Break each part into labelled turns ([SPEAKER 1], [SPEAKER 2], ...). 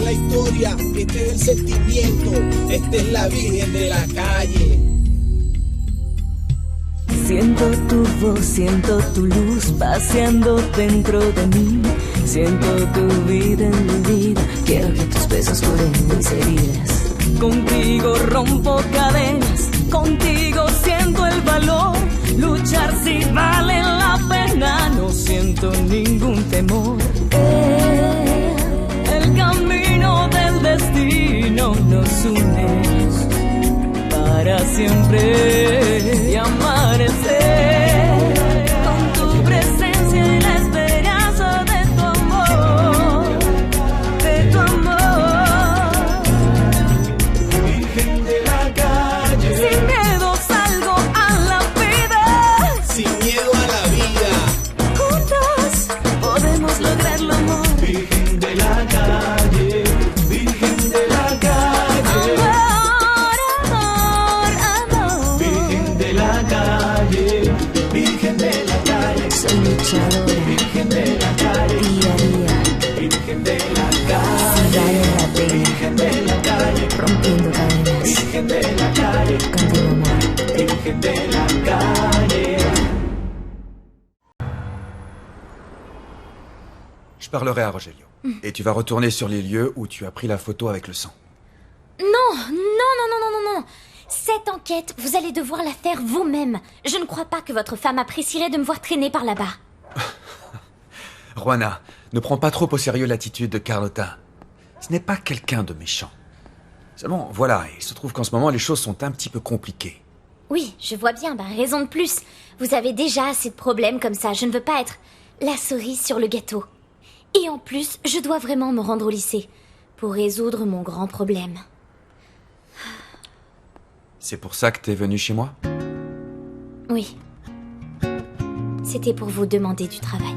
[SPEAKER 1] es la historia, este es el sentimiento, esta es la Virgen de la calle.
[SPEAKER 2] Siento tu voz, siento tu luz paseando dentro de mí. Siento tu vida en mi vida. Quiero que tus besos curen mis heridas. Contigo rompo cadenas, contigo siento el valor. Luchar si vale la pena, no siento ningún temor. El camino del destino nos une para siempre y amanecer con tu presencia y la esperanza de tu amor, de tu amor.
[SPEAKER 1] Virgen de la calle,
[SPEAKER 2] Sin miedo salgo a la vida,
[SPEAKER 1] sin miedo a la vida.
[SPEAKER 2] juntos podemos lograrlo, amor.
[SPEAKER 1] Virgen de la calle, Virgen de la calle.
[SPEAKER 2] Amor, amor,
[SPEAKER 1] Virgen de la calle, Virgen de la calle,
[SPEAKER 2] soy luchadora,
[SPEAKER 1] Virgen de la calle,
[SPEAKER 2] día a día,
[SPEAKER 1] Virgen de la
[SPEAKER 2] sin
[SPEAKER 1] calle,
[SPEAKER 2] vale la pena,
[SPEAKER 1] Virgen de la calle,
[SPEAKER 2] rompiendo cadenas,
[SPEAKER 1] Virgen de la calle,
[SPEAKER 2] contigo, amor.
[SPEAKER 1] Virgen de la calle.
[SPEAKER 3] Je parlerai à Rogelio. Et tu vas retourner sur les lieux où tu as pris la photo avec le sang.
[SPEAKER 4] Non, non, non, non, non, non, non. Cette enquête, vous allez devoir la faire vous-même. Je ne crois pas que votre femme apprécierait de me voir traîner par là-bas.
[SPEAKER 3] Juana, ne prends pas trop au sérieux l'attitude de Carlotta. Ce n'est pas quelqu'un de méchant. Seulement, voilà, il se trouve qu'en ce moment, les choses sont un petit peu compliquées.
[SPEAKER 4] Oui, je vois bien, raison de plus. Vous avez déjà assez de problèmes comme ça. Je ne veux pas être la cerise sur le gâteau. Et en plus, je dois vraiment me rendre au lycée pour résoudre mon grand problème.
[SPEAKER 3] C'est pour ça que t'es venu chez moi?
[SPEAKER 4] Oui. C'était pour vous demander du travail.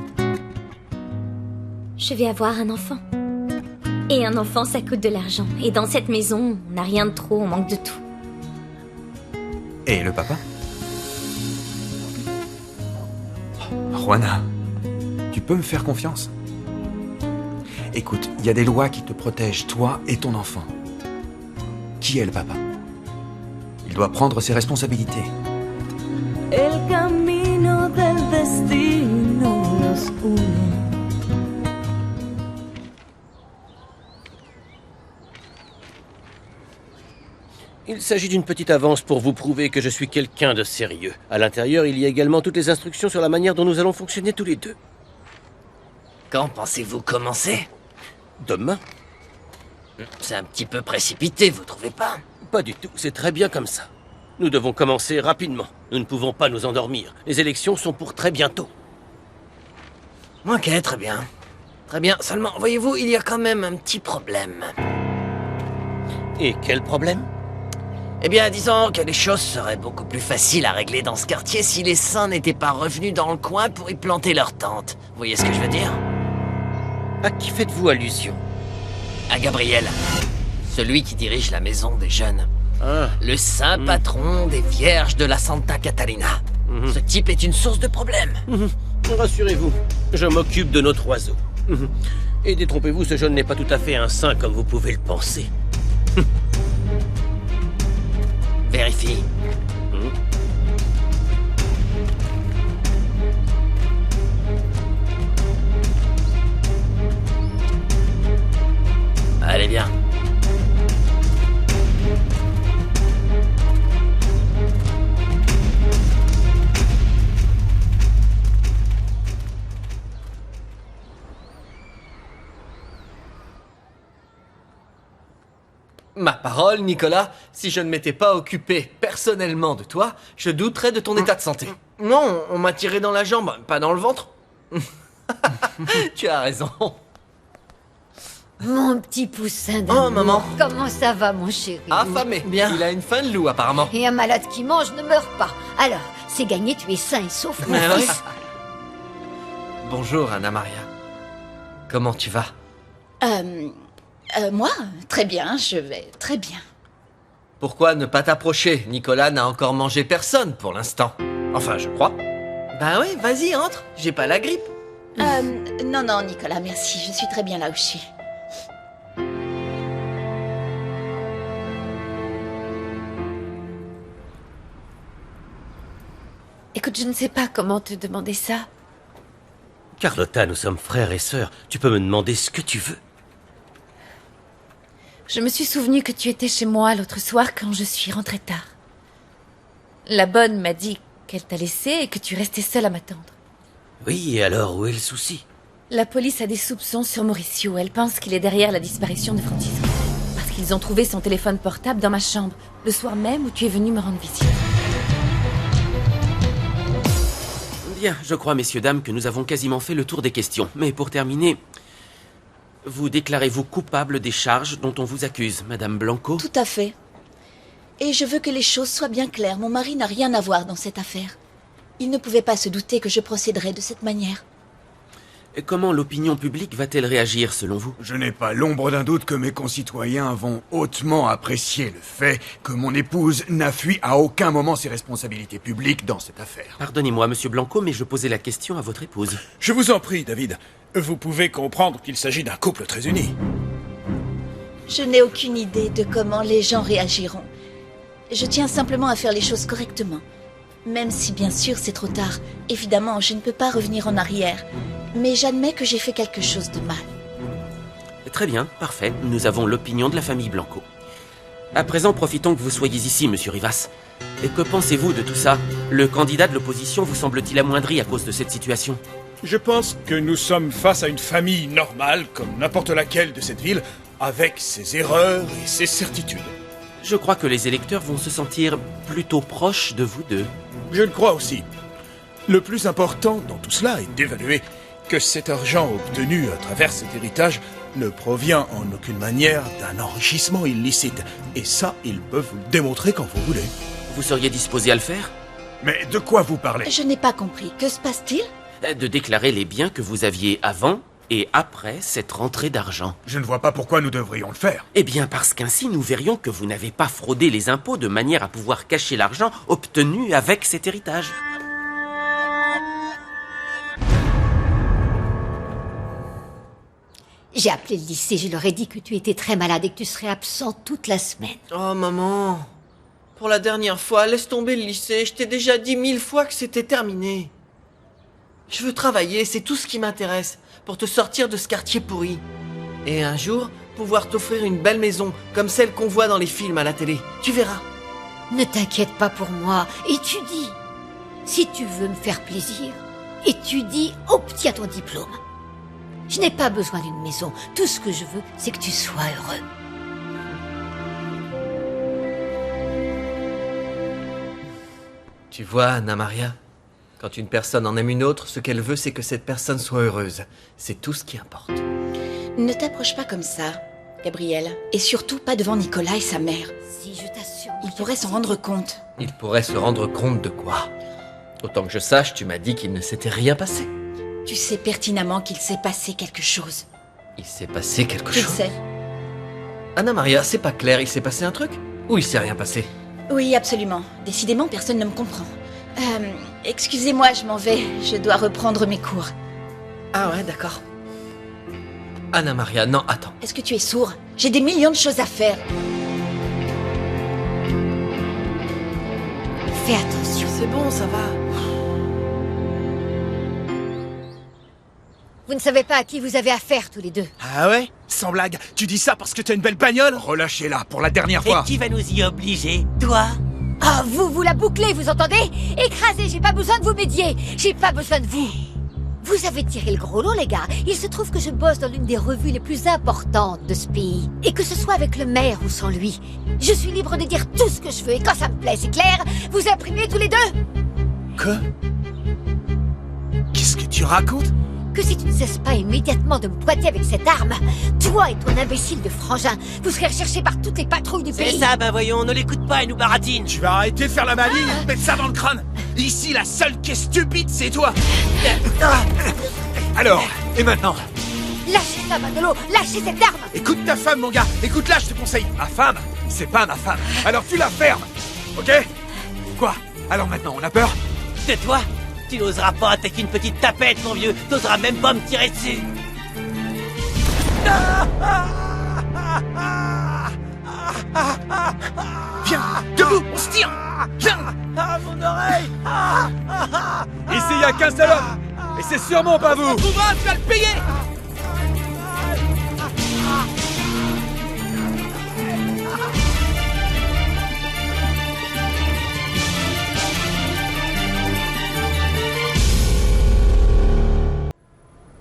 [SPEAKER 4] Je vais avoir un enfant. Et un enfant, ça coûte de l'argent. Et dans cette maison, on n'a rien de trop, on manque de tout.
[SPEAKER 3] Et le papa? Juana, tu peux me faire confiance? Écoute, il y a des lois qui te protègent, toi et ton enfant. Qui est le papa? Il doit prendre ses responsabilités.
[SPEAKER 2] El camino del destino nos une.
[SPEAKER 5] Il s'agit d'une petite avance pour vous prouver que je suis quelqu'un de sérieux. À l'intérieur, il y a également toutes les instructions sur la manière dont nous allons fonctionner tous les deux.
[SPEAKER 6] Quand pensez-vous commencer?
[SPEAKER 5] Demain?
[SPEAKER 6] C'est un petit peu précipité, vous trouvez pas?
[SPEAKER 5] Pas du tout, c'est très bien comme ça. Nous devons commencer rapidement. Nous ne pouvons pas nous endormir. Les élections sont pour très bientôt.
[SPEAKER 6] Ok, très bien. Très bien, seulement, voyez-vous, il y a quand même un petit problème.
[SPEAKER 5] Et quel problème?
[SPEAKER 6] Eh bien, disons que les choses seraient beaucoup plus faciles à régler dans ce quartier si les saints n'étaient pas revenus dans le coin pour y planter leur tente. Vous voyez ce que je veux dire?
[SPEAKER 5] À qui faites-vous allusion?
[SPEAKER 6] À Gabriel, celui qui dirige la maison des jeunes.
[SPEAKER 5] Ah,
[SPEAKER 6] Le saint patron des vierges de la Santa Catalina. Ce type est une source de problèmes.
[SPEAKER 5] rassurez-vous, je m'occupe de notre oiseau. Et détrompez-vous, ce jeune n'est pas tout à fait un saint comme vous pouvez le penser.
[SPEAKER 6] Vérifie. Allez, bien.
[SPEAKER 7] Ma parole, Nicolas, si je ne m'étais pas occupé personnellement de toi, je douterais de ton état de santé. Non, on m'a tiré dans la jambe, pas dans le ventre. Tu as raison.
[SPEAKER 8] Mon petit poussin d'amour.
[SPEAKER 7] Oh, maman.
[SPEAKER 8] Comment ça va, mon chéri?
[SPEAKER 7] Affamé.
[SPEAKER 8] Bien.
[SPEAKER 7] Il a une faim de loup, apparemment.
[SPEAKER 8] Et un malade qui mange ne meurt pas. Alors, c'est gagné, tu es sain et sauf, mon
[SPEAKER 7] Mais oui.
[SPEAKER 8] fils.
[SPEAKER 7] Bonjour, Anna Maria. Comment tu vas?
[SPEAKER 9] Moi, très bien, je vais très bien.
[SPEAKER 7] Pourquoi ne pas t'approcher? Nicolas n'a encore mangé personne pour l'instant. Enfin, je crois. Bah oui, vas-y, entre. J'ai pas la grippe.
[SPEAKER 9] Non, non, Nicolas, merci, je suis très bien là où je suis. Écoute, je ne sais pas comment te demander ça.
[SPEAKER 5] Carlotta, nous sommes frères et sœurs. Tu peux me demander ce que tu veux.
[SPEAKER 9] Je me suis souvenu que tu étais chez moi l'autre soir quand je suis rentrée tard. La bonne m'a dit qu'elle t'a laissé et que tu restais seule à m'attendre.
[SPEAKER 5] Oui, et alors où est le souci?
[SPEAKER 9] La police a des soupçons sur Mauricio. Elle pense qu'il est derrière la disparition de Francisco. Parce qu'ils ont trouvé son téléphone portable dans ma chambre, le soir même où tu es venu me rendre visite.
[SPEAKER 5] Bien, je crois, messieurs, dames, que nous avons quasiment fait le tour des questions. Mais pour terminer, vous déclarez-vous coupable des charges dont on vous accuse, Madame Blanco?
[SPEAKER 8] Tout à fait. Et je veux que les choses soient bien claires. Mon mari n'a rien à voir dans cette affaire. Il ne pouvait pas se douter que je procéderais de cette manière.
[SPEAKER 5] Et comment l'opinion publique va-t-elle réagir, selon vous?
[SPEAKER 3] Je n'ai pas l'ombre d'un doute que mes concitoyens vont hautement apprécier le fait que mon épouse n'a fui à aucun moment ses responsabilités publiques dans cette affaire.
[SPEAKER 5] Pardonnez-moi, Monsieur Blanco, mais je posais la question à votre épouse.
[SPEAKER 10] Je vous en prie, David. Vous pouvez comprendre qu'il s'agit d'un couple très uni.
[SPEAKER 8] Je n'ai aucune idée de comment les gens réagiront. Je tiens simplement à faire les choses correctement. Même si, bien sûr, c'est trop tard. Évidemment, je ne peux pas revenir en arrière. Mais j'admets que j'ai fait quelque chose de mal.
[SPEAKER 5] Très bien, parfait. Nous avons l'opinion de la famille Blanco. À présent, profitons que vous soyez ici, Monsieur Rivas. Et que pensez-vous de tout ça? Le candidat de l'opposition vous semble-t-il amoindri à cause de cette situation?
[SPEAKER 10] Je pense que nous sommes face à une famille normale, comme n'importe laquelle de cette ville, avec ses erreurs et ses certitudes.
[SPEAKER 5] Je crois que les électeurs vont se sentir plutôt proches de vous deux.
[SPEAKER 10] Je le crois aussi. Le plus important dans tout cela est d'évaluer que cet argent obtenu à travers cet héritage ne provient en aucune manière d'un enrichissement illicite. Et ça, ils peuvent vous le démontrer quand vous voulez.
[SPEAKER 5] Vous seriez disposé à le faire?
[SPEAKER 3] Mais de quoi vous parlez?
[SPEAKER 8] Je n'ai pas compris. Que se passe-t-il?
[SPEAKER 5] De déclarer les biens que vous aviez avant et après cette rentrée d'argent.
[SPEAKER 3] Je ne vois pas pourquoi nous devrions le faire.
[SPEAKER 5] Eh bien, parce qu'ainsi nous verrions que vous n'avez pas fraudé les impôts de manière à pouvoir cacher l'argent obtenu avec cet héritage.
[SPEAKER 8] J'ai appelé le lycée, je leur ai dit que tu étais très malade et que tu serais absent toute la semaine.
[SPEAKER 7] Oh, maman. Pour la dernière fois, laisse tomber le lycée. Je t'ai déjà dit 1000 fois que c'était terminé. Je veux travailler, c'est tout ce qui m'intéresse, pour te sortir de ce quartier pourri. Et un jour, pouvoir t'offrir une belle maison, comme celle qu'on voit dans les films à la télé. Tu verras.
[SPEAKER 8] Ne t'inquiète pas pour moi, étudie. Si tu veux me faire plaisir, étudie, obtiens ton diplôme. Je n'ai pas besoin d'une maison. Tout ce que je veux, c'est que tu sois heureux.
[SPEAKER 7] Tu vois, Anna Maria, quand une personne en aime une autre, ce qu'elle veut, c'est que cette personne soit heureuse. C'est tout ce qui importe.
[SPEAKER 8] Ne t'approche pas comme ça, Gabriel. Et surtout pas devant Nicolas et sa mère. Si, je t'assure. Il pourrait s'en rendre compte.
[SPEAKER 7] Il pourrait se rendre compte de quoi? Autant que je sache, tu m'as dit qu'il ne s'était rien passé.
[SPEAKER 8] Tu sais pertinemment qu'il s'est passé quelque chose.
[SPEAKER 7] Il s'est passé quelque
[SPEAKER 8] Je le
[SPEAKER 7] chose?
[SPEAKER 8] sais.
[SPEAKER 7] Anna Maria, c'est pas clair, il s'est passé un truc? Ou il s'est rien passé?
[SPEAKER 8] Oui, absolument. Décidément, personne ne me comprend. Excusez-moi, je m'en vais. Je dois reprendre mes cours.
[SPEAKER 7] Ah ouais, d'accord. Anna Maria, non, attends.
[SPEAKER 8] Est-ce que tu es sourd? J'ai des millions de choses à faire. Fais attention.
[SPEAKER 7] C'est bon, ça va.
[SPEAKER 8] Vous ne savez pas à qui vous avez affaire tous les deux.
[SPEAKER 10] Ah ouais? Sans blague, tu dis ça parce que t'as une belle bagnole?
[SPEAKER 3] Relâchez-la pour la dernière fois.
[SPEAKER 6] Et qui va nous y obliger? Toi?
[SPEAKER 8] Ah, vous la bouclez, vous entendez? Écrasez, j'ai pas besoin de vous médier. J'ai pas besoin de vous. Vous avez tiré le gros lot, les gars. Il se trouve que je bosse dans l'une des revues les plus importantes de ce pays. Et que ce soit avec le maire ou sans lui, je suis libre de dire tout ce que je veux. Et quand ça me plaît, c'est clair? Vous imprimez tous les deux?
[SPEAKER 10] Quoi? Qu'est-ce que tu racontes?
[SPEAKER 8] Que si tu ne cesses pas immédiatement de me pointer avec cette arme, toi et ton imbécile de frangin, vous serez recherchés par toutes les patrouilles du pays.
[SPEAKER 6] C'est ça, bah voyons, ne l'écoute pas et nous baratine.
[SPEAKER 10] Tu vas arrêter de faire la maligne et te mettre ça dans le crâne. Ici, la seule qui est stupide, c'est toi.
[SPEAKER 3] Alors, et maintenant?
[SPEAKER 8] Lâchez ça, Manolo. Lâchez cette arme.
[SPEAKER 10] Écoute ta femme, mon gars. Écoute-la, je te conseille.
[SPEAKER 3] Ma femme? C'est pas ma femme. Alors tu la fermes. Ok? Quoi? Alors maintenant, on a peur?
[SPEAKER 6] De toi? Tu n'oseras pas, t'es qu'une petite tapette, mon vieux. T'oseras même pas me tirer dessus.
[SPEAKER 10] Viens, debout, on se tire. Viens.
[SPEAKER 6] Ah, mon oreille!
[SPEAKER 3] Ici, il y a qu'un seul homme. Et c'est sûrement pas vous.
[SPEAKER 7] Tu vas le payer.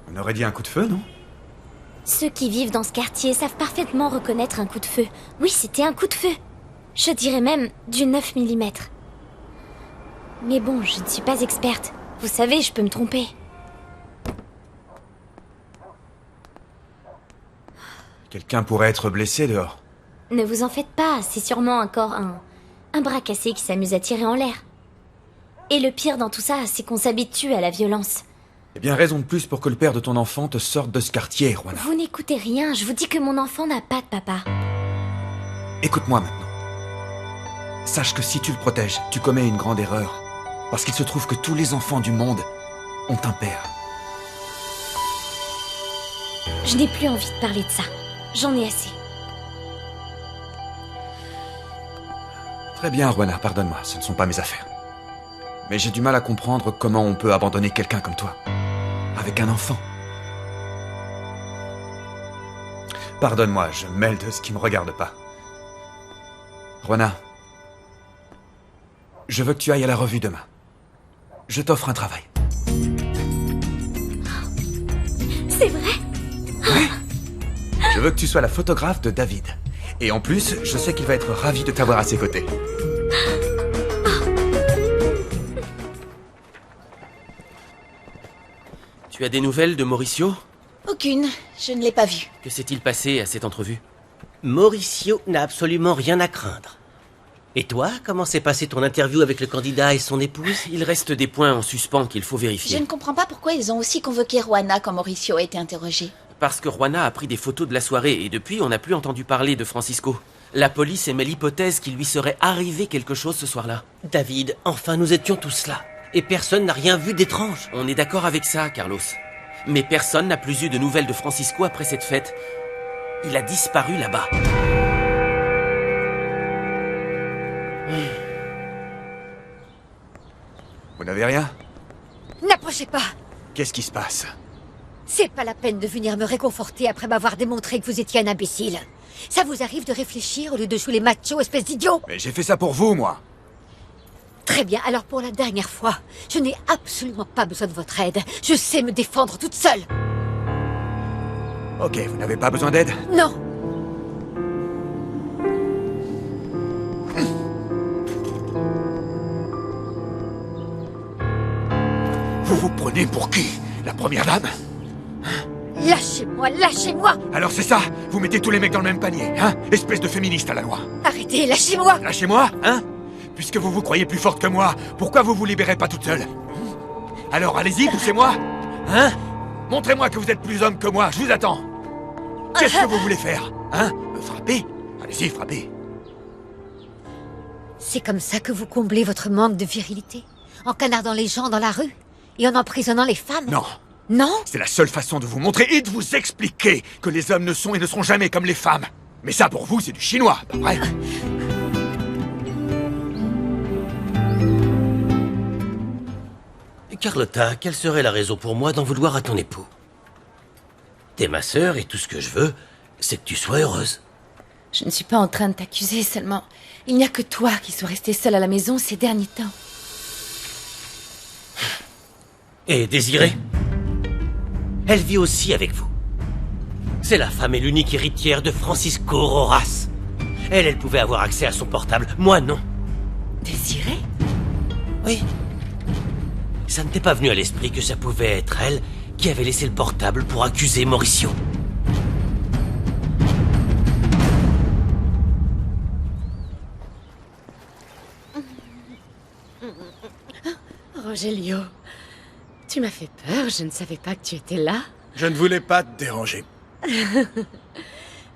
[SPEAKER 3] On aurait dit un coup de feu, non?
[SPEAKER 4] Ceux qui vivent dans ce quartier savent parfaitement reconnaître un coup de feu. Oui, c'était un coup de feu. Je dirais même du 9 mm. Mais bon, je ne suis pas experte. Vous savez, je peux me tromper.
[SPEAKER 3] Quelqu'un pourrait être blessé dehors.
[SPEAKER 4] Ne vous en faites pas, c'est sûrement encore un bras cassé qui s'amuse à tirer en l'air. Et le pire dans tout ça, c'est qu'on s'habitue à la violence.
[SPEAKER 3] Eh bien, raison de plus pour que le père de ton enfant te sorte de ce quartier, Juana.
[SPEAKER 4] Vous n'écoutez rien, je vous dis que mon enfant n'a pas de papa.
[SPEAKER 3] Écoute-moi maintenant. Sache que si tu le protèges, tu commets une grande erreur. Parce qu'il se trouve que tous les enfants du monde ont un père.
[SPEAKER 4] Je n'ai plus envie de parler de ça. J'en ai assez.
[SPEAKER 3] Très bien, Juana, pardonne-moi, ce ne sont pas mes affaires. Mais j'ai du mal à comprendre comment on peut abandonner quelqu'un comme toi. Avec un enfant. Pardonne-moi, je mêle de ce qui me regarde pas. Juana, je veux que tu ailles à la revue demain. Je t'offre un travail.
[SPEAKER 4] C'est vrai?
[SPEAKER 3] Ouais. Je veux que tu sois la photographe de David. Et en plus, je sais qu'il va être ravi de t'avoir à ses côtés.
[SPEAKER 5] Tu as des nouvelles de Mauricio?
[SPEAKER 11] Aucune, je ne l'ai pas vu.
[SPEAKER 5] Que s'est-il passé à cette entrevue?
[SPEAKER 6] Mauricio n'a absolument rien à craindre. Et toi, comment s'est passée ton interview avec le candidat et son épouse?
[SPEAKER 5] Il reste des points en suspens qu'il faut vérifier.
[SPEAKER 11] Je ne comprends pas pourquoi ils ont aussi convoqué Juana quand Mauricio a été interrogé.
[SPEAKER 5] Parce que Juana a pris des photos de la soirée et depuis, on n'a plus entendu parler de Francisco. La police émet l'hypothèse qu'il lui serait arrivé quelque chose ce soir-là.
[SPEAKER 6] David, enfin nous étions tous là. Et personne n'a rien vu d'étrange.
[SPEAKER 5] On est d'accord avec ça, Carlos. Mais personne n'a plus eu de nouvelles de Francisco après cette fête. Il a disparu là-bas.
[SPEAKER 3] Vous n'avez rien?
[SPEAKER 8] N'approchez pas!
[SPEAKER 3] Qu'est-ce qui se passe?
[SPEAKER 8] C'est pas la peine de venir me réconforter après m'avoir démontré que vous étiez un imbécile. Ça vous arrive de réfléchir au lieu de jouer les machos, espèce d'idiot?
[SPEAKER 3] Mais j'ai fait ça pour vous, moi.
[SPEAKER 8] Très bien, alors pour la dernière fois, je n'ai absolument pas besoin de votre aide. Je sais me défendre toute seule.
[SPEAKER 3] Ok, vous n'avez pas besoin d'aide?
[SPEAKER 8] Non.
[SPEAKER 3] Vous vous prenez pour qui? La première dame?
[SPEAKER 8] Lâchez-moi, lâchez-moi!
[SPEAKER 3] Alors c'est ça? Vous mettez tous les mecs dans le même panier, hein? Espèce de féministe à la loi.
[SPEAKER 8] Arrêtez, lâchez-moi!
[SPEAKER 3] Lâchez-moi, hein? Puisque vous vous croyez plus forte que moi, pourquoi vous vous libérez pas toute seule? Alors allez-y, poussez-moi! Hein? Montrez-moi que vous êtes plus homme que moi, je vous attends! Qu'est-ce que vous voulez faire? Hein? Me frapper? Allez-y, frappez!
[SPEAKER 8] C'est comme ça que vous comblez votre manque de virilité? En canardant les gens dans la rue? Et en emprisonnant les femmes?
[SPEAKER 3] Non!
[SPEAKER 8] Non?
[SPEAKER 3] C'est la seule façon de vous montrer et de vous expliquer que les hommes ne sont et ne seront jamais comme les femmes. Mais ça, pour vous, c'est du chinois, pas vrai?
[SPEAKER 6] Carlotta, quelle serait la raison pour moi d'en vouloir à ton époux? T'es ma sœur et tout ce que je veux, c'est que tu sois heureuse.
[SPEAKER 9] Je ne suis pas en train de t'accuser, seulement il n'y a que toi qui sois resté seul à la maison ces derniers temps.
[SPEAKER 6] Et Désirée? Elle vit aussi avec vous. C'est la femme et l'unique héritière de Francisco Rojas. Elle pouvait avoir accès à son portable, moi non.
[SPEAKER 9] Désirée?
[SPEAKER 6] Oui. Ça ne t'est pas venu à l'esprit que ça pouvait être elle qui avait laissé le portable pour accuser Mauricio?
[SPEAKER 9] Rogelio, tu m'as fait peur, je ne savais pas que tu étais là.
[SPEAKER 10] Je ne voulais pas te déranger.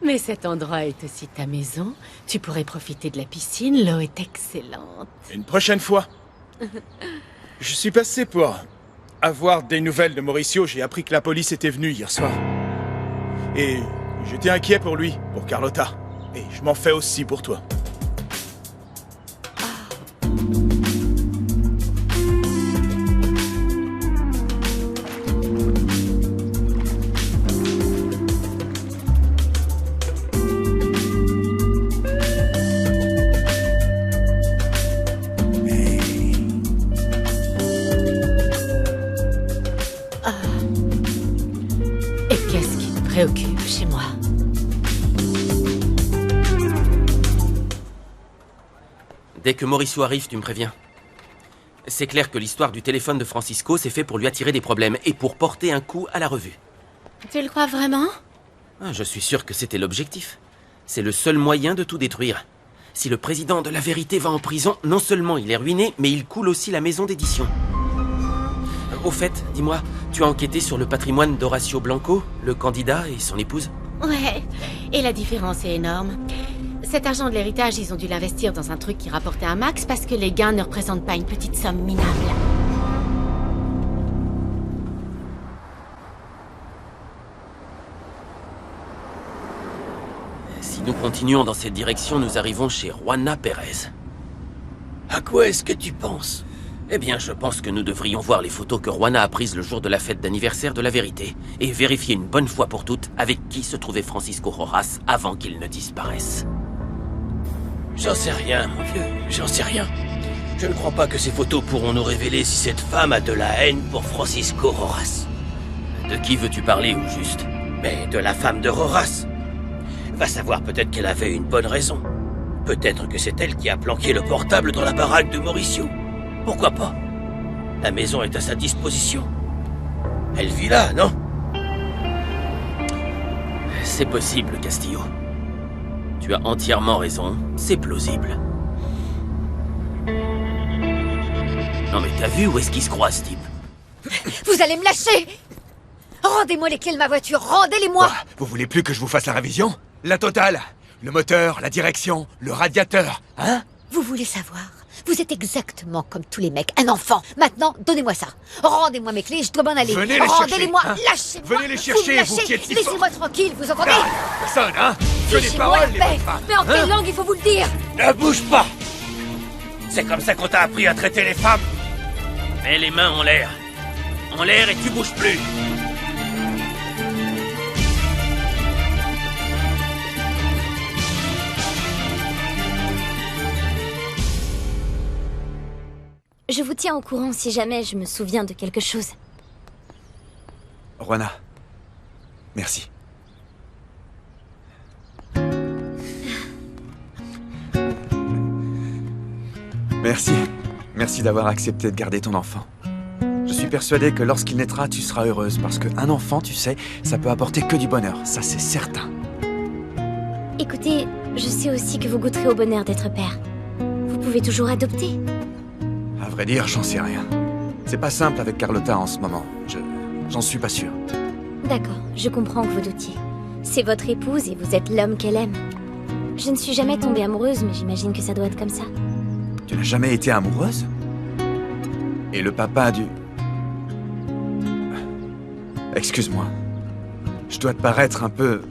[SPEAKER 9] Mais cet endroit est aussi ta maison. Tu pourrais profiter de la piscine, l'eau est excellente.
[SPEAKER 10] Une prochaine fois. Je suis passé pour avoir des nouvelles de Mauricio. J'ai appris que la police était venue hier soir. Et j'étais inquiet pour lui, pour Carlotta. Et je m'en fais aussi pour toi.
[SPEAKER 5] Dès que Mauricio arrive, tu me préviens. C'est clair que l'histoire du téléphone de Francisco, c'est fait pour lui attirer des problèmes et pour porter un coup à la revue.
[SPEAKER 9] Tu le crois vraiment?
[SPEAKER 5] Je suis sûr que c'était l'objectif. C'est le seul moyen de tout détruire. Si le président de La Vérité va en prison, non seulement il est ruiné, mais il coule aussi la maison d'édition. Au fait, dis-moi, tu as enquêté sur le patrimoine d'Horacio Blanco, le candidat et son épouse?
[SPEAKER 12] Ouais, et la différence est énorme. Cet argent de l'héritage, ils ont dû l'investir dans un truc qui rapportait un max parce que les gains ne représentent pas une petite somme minable.
[SPEAKER 5] Si nous continuons dans cette direction, nous arrivons chez Juana Pérez.
[SPEAKER 6] À quoi est-ce que tu penses?
[SPEAKER 5] Eh bien, je pense que nous devrions voir les photos que Juana a prises le jour de la fête d'anniversaire de La Vérité et vérifier une bonne fois pour toutes avec qui se trouvait Francisco Rojas avant qu'il ne disparaisse.
[SPEAKER 6] J'en sais rien, mon vieux, j'en sais rien. Je ne crois pas que ces photos pourront nous révéler si cette femme a de la haine pour Francisco Rojas.
[SPEAKER 5] De qui veux-tu parler, au juste?
[SPEAKER 6] Mais de la femme de Rojas. Va savoir, peut-être qu'elle avait une bonne raison. Peut-être que c'est elle qui a planqué le portable dans la baraque de Mauricio. Pourquoi pas? La maison est à sa disposition. Elle vit là, non?
[SPEAKER 5] C'est possible, Castillo. Tu as entièrement raison, c'est plausible. Non mais t'as vu où est-ce qu'il se croit, ce type?
[SPEAKER 8] Vous allez me lâcher! Rendez-moi les clés de ma voiture, rendez-les-moi!
[SPEAKER 3] Quoi? Vous voulez plus que je vous fasse la révision? La totale? Le moteur, la direction, le radiateur, hein?
[SPEAKER 8] Vous voulez savoir? Vous êtes exactement comme tous les mecs, un enfant. Maintenant, donnez-moi ça. Rendez-moi mes clés, je dois m'en aller.
[SPEAKER 3] Venez les
[SPEAKER 8] Rendez-les-moi,
[SPEAKER 3] chercher, hein.
[SPEAKER 8] lâchez-moi.
[SPEAKER 3] Venez les chercher, vous qui êtes si
[SPEAKER 8] Laissez-moi tranquille, vous entendez?
[SPEAKER 3] Personne, hein? Que des
[SPEAKER 8] Fichez-moi
[SPEAKER 3] paroles,
[SPEAKER 8] la
[SPEAKER 3] les
[SPEAKER 8] paix.
[SPEAKER 3] femmes.
[SPEAKER 8] Mais en quelle langue il faut vous le dire?
[SPEAKER 6] Ne bouge pas! C'est comme ça qu'on t'a appris à traiter les femmes?
[SPEAKER 5] Mets les mains en l'air. En l'air et tu bouges plus.
[SPEAKER 4] Je vous tiens au courant si jamais je me souviens de quelque chose.
[SPEAKER 3] Juana, merci. Merci. Merci d'avoir accepté de garder ton enfant. Je suis persuadé que lorsqu'il naîtra, tu seras heureuse, parce qu'un enfant, tu sais, ça peut apporter que du bonheur, ça c'est certain.
[SPEAKER 4] Écoutez, je sais aussi que vous goûterez au bonheur d'être père. Vous pouvez toujours adopter.
[SPEAKER 3] À vrai dire, j'en sais rien. C'est pas simple avec Carlota en ce moment. J'en suis pas sûr.
[SPEAKER 4] D'accord, je comprends que vous doutiez. C'est votre épouse et vous êtes l'homme qu'elle aime. Je ne suis jamais tombée amoureuse, mais j'imagine que ça doit être comme ça.
[SPEAKER 3] Tu n'as jamais été amoureuse? Et le papa du... Excuse-moi. Je dois te paraître un peu...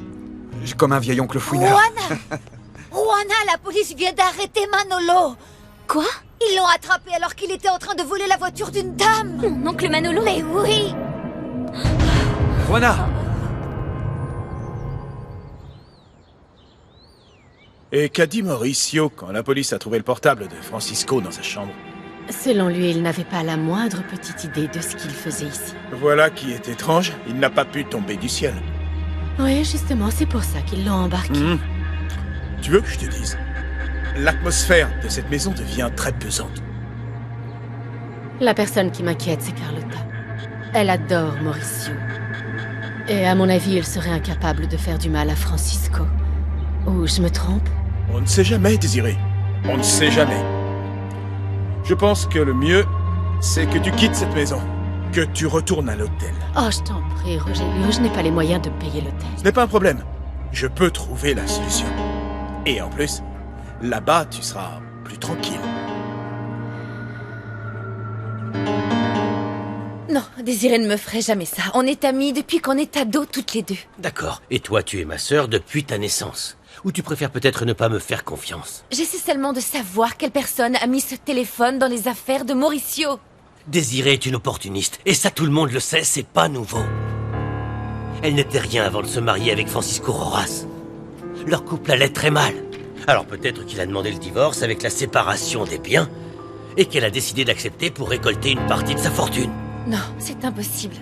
[SPEAKER 3] comme un vieil oncle fouineur.
[SPEAKER 8] Juana! Juana, la police vient d'arrêter Manolo!
[SPEAKER 4] Quoi?
[SPEAKER 8] Ils l'ont attrapé alors qu'il était en train de voler la voiture d'une dame!
[SPEAKER 4] Mon oncle Manolo?
[SPEAKER 8] Mais oui!
[SPEAKER 3] Juana!
[SPEAKER 10] Et qu'a dit Mauricio quand la police a trouvé le portable de Francisco dans sa chambre?
[SPEAKER 12] Selon lui, il n'avait pas la moindre petite idée de ce qu'il faisait ici.
[SPEAKER 10] Voilà qui est étrange, il n'a pas pu tomber du ciel.
[SPEAKER 12] Oui, justement, c'est pour ça qu'ils l'ont embarqué.
[SPEAKER 10] Tu veux que je te dise? L'atmosphère de cette maison devient très pesante.
[SPEAKER 12] La personne qui m'inquiète, c'est Carlota. Elle adore Mauricio. Et à mon avis, elle serait incapable de faire du mal à Francisco. Ou je me trompe?
[SPEAKER 10] On ne sait jamais, Désiré. On ne sait jamais. Je pense que le mieux, c'est que tu quittes cette maison. Que tu retournes à l'hôtel.
[SPEAKER 12] Oh, je t'en prie, Rogelio, je n'ai pas les moyens de payer l'hôtel.
[SPEAKER 10] Ce n'est pas un problème. Je peux trouver la solution. Et en plus, là-bas, tu seras plus tranquille.
[SPEAKER 9] Non, Désiré ne me ferait jamais ça. On est amis depuis qu'on est ados toutes les deux.
[SPEAKER 6] D'accord. Et toi, tu es ma sœur depuis ta naissance. Ou tu préfères peut-être ne pas me faire confiance?
[SPEAKER 9] J'essaie seulement de savoir quelle personne a mis ce téléphone dans les affaires de Mauricio.
[SPEAKER 6] Désirée est une opportuniste, et ça tout le monde le sait, c'est pas nouveau. Elle n'était rien avant de se marier avec Francisco Rojas. Leur couple allait très mal. Alors peut-être qu'il a demandé le divorce avec la séparation des biens, et qu'elle a décidé d'accepter pour récolter une partie de sa fortune.
[SPEAKER 9] Non, c'est impossible.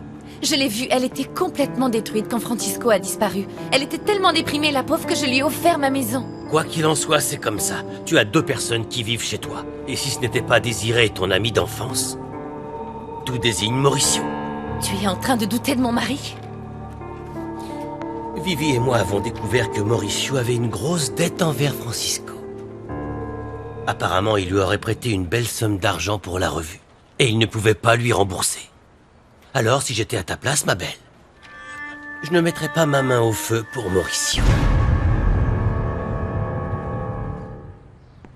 [SPEAKER 9] Je l'ai vue, elle était complètement détruite quand Francisco a disparu. Elle était tellement déprimée, la pauvre, que je lui ai offert ma maison.
[SPEAKER 6] Quoi qu'il en soit, c'est comme ça. Tu as 2 personnes qui vivent chez toi. Et si ce n'était pas Désiré, ton ami d'enfance, tout désigne Mauricio.
[SPEAKER 9] Tu es en train de douter de mon mari?
[SPEAKER 6] Vivi et moi avons découvert que Mauricio avait une grosse dette envers Francisco. Apparemment, il lui aurait prêté une belle somme d'argent pour la revue. Et il ne pouvait pas lui rembourser. Alors, si j'étais à ta place, ma belle, je ne mettrais pas ma main au feu pour Mauricio.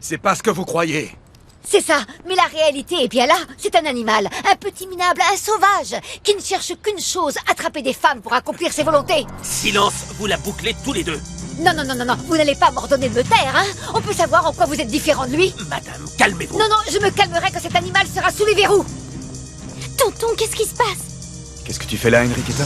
[SPEAKER 10] C'est pas ce que vous croyez.
[SPEAKER 8] C'est ça, mais la réalité est bien là. C'est un animal, un petit minable, un sauvage, qui ne cherche qu'une chose, attraper des femmes pour accomplir ses volontés.
[SPEAKER 6] Silence, vous la bouclez tous les 2.
[SPEAKER 8] Non, vous n'allez pas m'ordonner de me taire, hein. On peut savoir en quoi vous êtes différent de lui?
[SPEAKER 6] Madame, calmez-vous.
[SPEAKER 8] Non, je me calmerai quand cet animal sera sous les verrous.
[SPEAKER 4] Tonton, qu'est-ce qui se passe?
[SPEAKER 3] Qu'est-ce que tu fais là, Enriqueta?